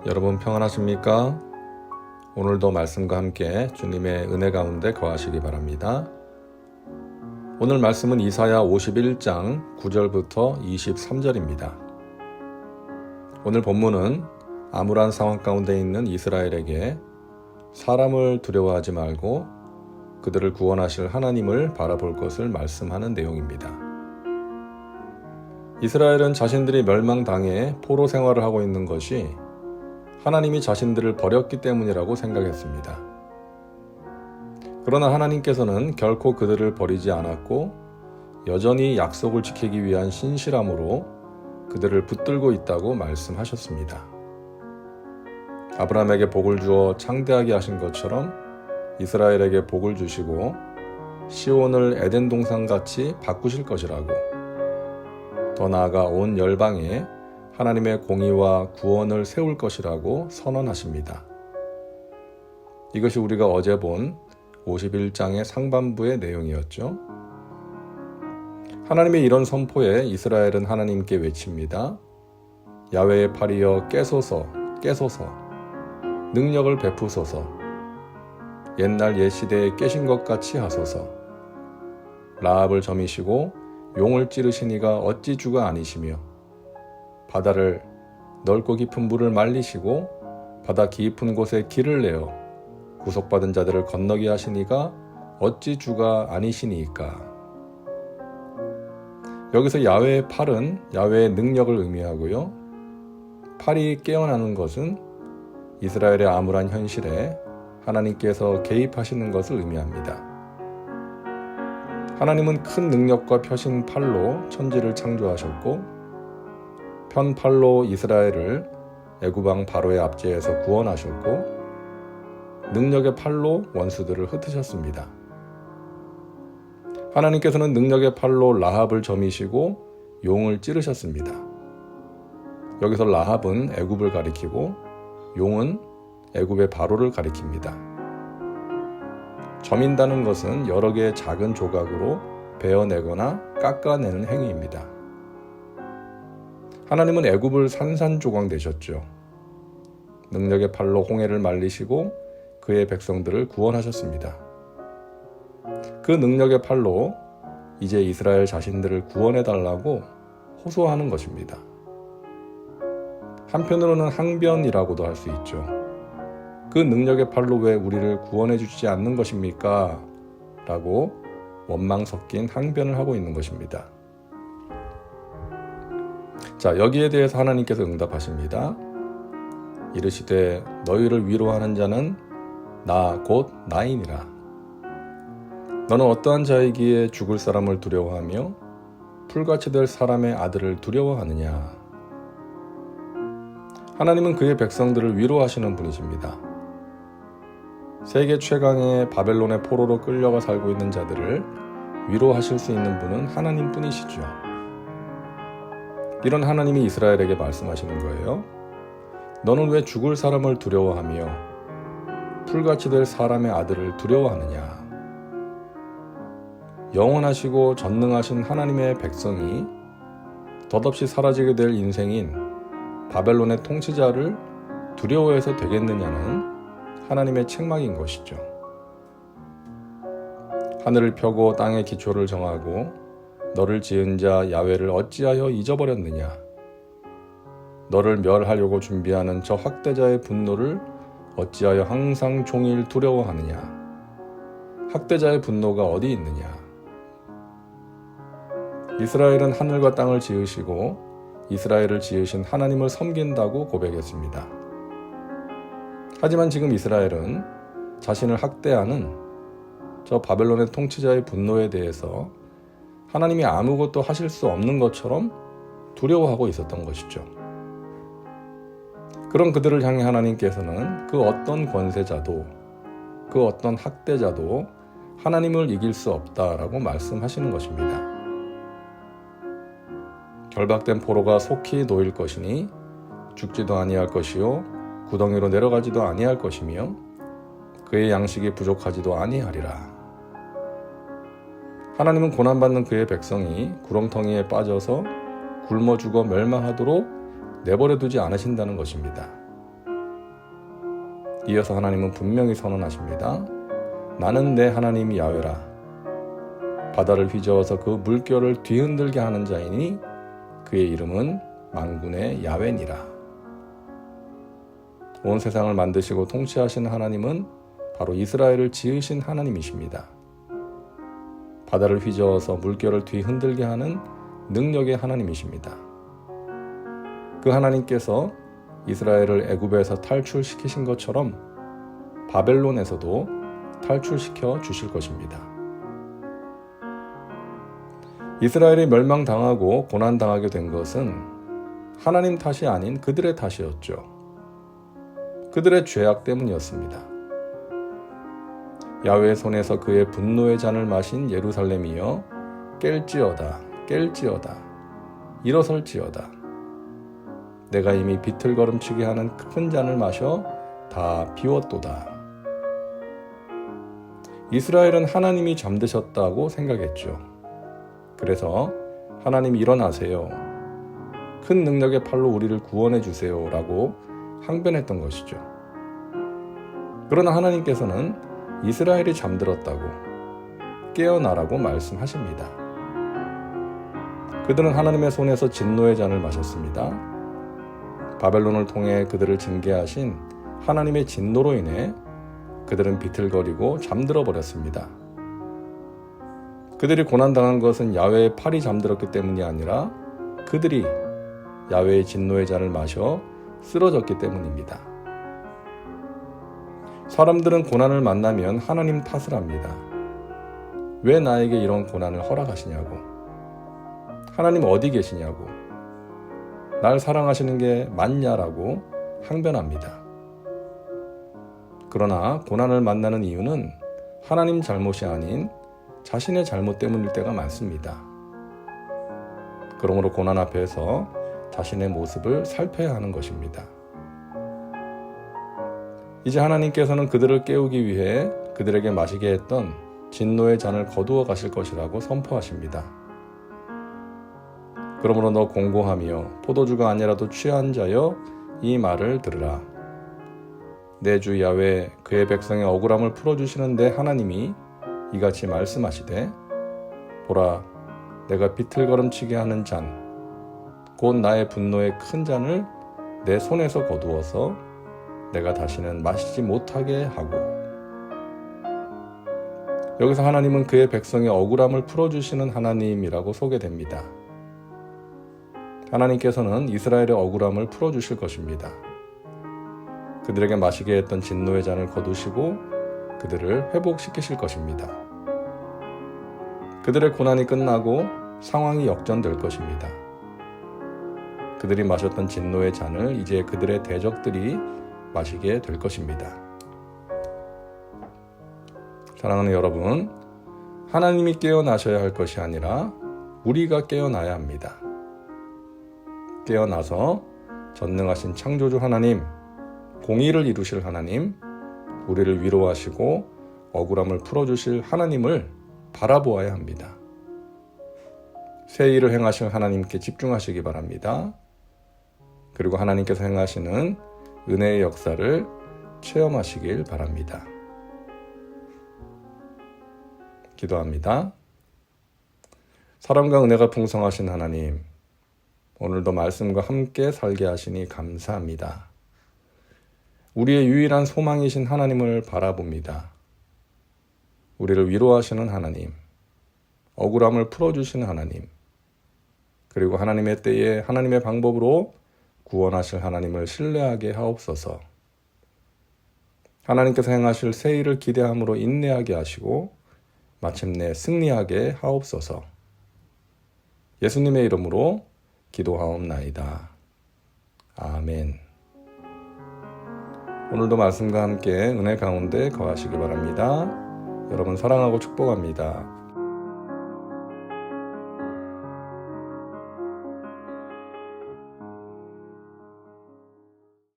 여러분 평안하십니까? 오늘도 말씀과 함께 주님의 은혜 가운데 거하시기 바랍니다. 오늘 말씀은 이사야 51장 9절부터 23절입니다. 오늘 본문은 암울한 상황 가운데 있는 이스라엘에게 사람을 두려워하지 말고 그들을 구원하실 하나님을 바라볼 것을 말씀하는 내용입니다. 이스라엘은 자신들이 멸망당해 포로 생활을 하고 있는 것이 하나님이 자신들을 버렸기 때문이라고 생각했습니다. 그러나 하나님께서는 결코 그들을 버리지 않았고 여전히 약속을 지키기 위한 신실함으로 그들을 붙들고 있다고 말씀하셨습니다. 아브라함에게 복을 주어 창대하게 하신 것처럼 이스라엘에게 복을 주시고 시온을 에덴 동산같이 바꾸실 것이라고, 더 나아가 온 열방에 하나님의 공의와 구원을 세울 것이라고 선언하십니다. 이것이 우리가 어제 본 51장의 상반부의 내용이었죠. 하나님의 이런 선포에 이스라엘은 하나님께 외칩니다. 야훼의 팔이여 깨소서, 깨소서, 능력을 베푸소서, 옛날 옛 시대에 깨신 것 같이 하소서. 라합을 점이시고 용을 찌르신 이가 어찌 주가 아니시며, 바다를 넓고 깊은 물을 말리시고 바다 깊은 곳에 길을 내어 구속받은 자들을 건너게 하시니가 어찌 주가 아니시니이까. 여기서 야훼의 팔은 야훼의 능력을 의미하고요. 팔이 깨어나는 것은 이스라엘의 암울한 현실에 하나님께서 개입하시는 것을 의미합니다. 하나님은 큰 능력과 펴신 팔로 천지를 창조하셨고 편 팔로 이스라엘을 애굽왕 바로의 압제에서 구원하셨고 능력의 팔로 원수들을 흩으셨습니다. 하나님께서는 능력의 팔로 라합을 점이시고 용을 찌르셨습니다. 여기서 라합은 애굽을 가리키고 용은 애굽의 바로를 가리킵니다. 점인다는 것은 여러 개의 작은 조각으로 베어내거나 깎아내는 행위입니다. 하나님은 애굽을 산산조각 내셨죠. 능력의 팔로 홍해를 말리시고 그의 백성들을 구원하셨습니다. 그 능력의 팔로 이제 이스라엘 자신들을 구원해달라고 호소하는 것입니다. 한편으로는 항변이라고도 할 수 있죠. 그 능력의 팔로 왜 우리를 구원해 주지 않는 것입니까? 라고 원망 섞인 항변을 하고 있는 것입니다. 자, 여기에 대해서 하나님께서 응답하십니다. 이르시되 너희를 위로하는 자는 나 곧 나이니라. 너는 어떠한 자이기에 죽을 사람을 두려워하며 풀같이 될 사람의 아들을 두려워하느냐. 하나님은 그의 백성들을 위로하시는 분이십니다. 세계 최강의 바벨론의 포로로 끌려가 살고 있는 자들을 위로하실 수 있는 분은 하나님 뿐이시죠. 이런 하나님이 이스라엘에게 말씀하시는 거예요. 너는 왜 죽을 사람을 두려워하며 풀같이 될 사람의 아들을 두려워하느냐. 영원하시고 전능하신 하나님의 백성이 덧없이 사라지게 될 인생인 바벨론의 통치자를 두려워해서 되겠느냐는 하나님의 책망인 것이죠. 하늘을 펴고 땅의 기초를 정하고 너를 지은 자 야훼를 어찌하여 잊어버렸느냐. 너를 멸하려고 준비하는 저 학대자의 분노를 어찌하여 항상 종일 두려워하느냐. 학대자의 분노가 어디 있느냐. 이스라엘은 하늘과 땅을 지으시고 이스라엘을 지으신 하나님을 섬긴다고 고백했습니다. 하지만 지금 이스라엘은 자신을 학대하는 저 바벨론의 통치자의 분노에 대해서 하나님이 아무것도 하실 수 없는 것처럼 두려워하고 있었던 것이죠. 그런 그들을 향해 하나님께서는 그 어떤 권세자도 그 어떤 학대자도 하나님을 이길 수 없다라고 말씀하시는 것입니다. 결박된 포로가 속히 놓일 것이니 죽지도 아니할 것이요 구덩이로 내려가지도 아니할 것이며 그의 양식이 부족하지도 아니하리라. 하나님은 고난받는 그의 백성이 구렁텅이에 빠져서 굶어 죽어 멸망하도록 내버려 두지 않으신다는 것입니다. 이어서 하나님은 분명히 선언하십니다. 나는 내 하나님 야훼라. 바다를 휘저어서 그 물결을 뒤흔들게 하는 자이니 그의 이름은 만군의 야훼니라. 온 세상을 만드시고 통치하시는 하나님은 바로 이스라엘을 지으신 하나님이십니다. 바다를 휘저어서 물결을 뒤흔들게 하는 능력의 하나님이십니다. 그 하나님께서 이스라엘을 애굽에서 탈출시키신 것처럼 바벨론에서도 탈출시켜 주실 것입니다. 이스라엘이 멸망당하고 고난당하게 된 것은 하나님 탓이 아닌 그들의 탓이었죠. 그들의 죄악 때문이었습니다. 야훼의 손에서 그의 분노의 잔을 마신 예루살렘이여 깰지어다 깰지어다 일어설지어다. 내가 이미 비틀거름치게 하는 큰 잔을 마셔 다 비웠도다. 이스라엘은 하나님이 잠드셨다고 생각했죠. 그래서 하나님 일어나세요. 큰 능력의 팔로 우리를 구원해 주세요 라고 항변했던 것이죠. 그러나 하나님께서는 이스라엘이 잠들었다고 깨어나라고 말씀하십니다. 그들은 하나님의 손에서 진노의 잔을 마셨습니다. 바벨론을 통해 그들을 징계하신 하나님의 진노로 인해 그들은 비틀거리고 잠들어 버렸습니다. 그들이 고난당한 것은 야훼의 팔이 잠들었기 때문이 아니라 그들이 야훼의 진노의 잔을 마셔 쓰러졌기 때문입니다. 사람들은 고난을 만나면 하나님 탓을 합니다. 왜 나에게 이런 고난을 허락하시냐고. 하나님 어디 계시냐고. 날 사랑하시는 게 맞냐라고 항변합니다. 그러나 고난을 만나는 이유는 하나님 잘못이 아닌 자신의 잘못 때문일 때가 많습니다. 그러므로 고난 앞에서 자신의 모습을 살펴야 하는 것입니다. 이제 하나님께서는 그들을 깨우기 위해 그들에게 마시게 했던 진노의 잔을 거두어 가실 것이라고 선포하십니다. 그러므로 너 공고하며 포도주가 아니라도 취한 자여 이 말을 들으라. 내 주 야훼 그의 백성의 억울함을 풀어주시는데 하나님이 이같이 말씀하시되 보라 내가 비틀거름치게 하는 잔 곧 나의 분노의 큰 잔을 내 손에서 거두어서 내가 다시는 마시지 못하게 하고. 여기서 하나님은 그의 백성의 억울함을 풀어주시는 하나님이라고 소개됩니다. 하나님께서는 이스라엘의 억울함을 풀어주실 것입니다. 그들에게 마시게 했던 진노의 잔을 거두시고 그들을 회복시키실 것입니다. 그들의 고난이 끝나고 상황이 역전될 것입니다. 그들이 마셨던 진노의 잔을 이제 그들의 대적들이 마시게 될 것입니다. 사랑하는 여러분, 하나님이 깨어나셔야 할 것이 아니라 우리가 깨어나야 합니다. 깨어나서 전능하신 창조주 하나님, 공의를 이루실 하나님, 우리를 위로하시고 억울함을 풀어주실 하나님을 바라보아야 합니다. 새 일을 행하실 하나님께 집중하시기 바랍니다. 그리고 하나님께서 행하시는 은혜의 역사를 체험하시길 바랍니다. 기도합니다. 사랑과 은혜가 풍성하신 하나님, 오늘도 말씀과 함께 살게 하시니 감사합니다. 우리의 유일한 소망이신 하나님을 바라봅니다. 우리를 위로하시는 하나님, 억울함을 풀어주시는 하나님, 그리고 하나님의 때에 하나님의 방법으로 구원하실 하나님을 신뢰하게 하옵소서. 하나님께서 행하실 새 일을 기대함으로 인내하게 하시고 마침내 승리하게 하옵소서. 예수님의 이름으로 기도하옵나이다. 아멘. 오늘도 말씀과 함께 은혜 가운데 거하시기 바랍니다. 여러분 사랑하고 축복합니다.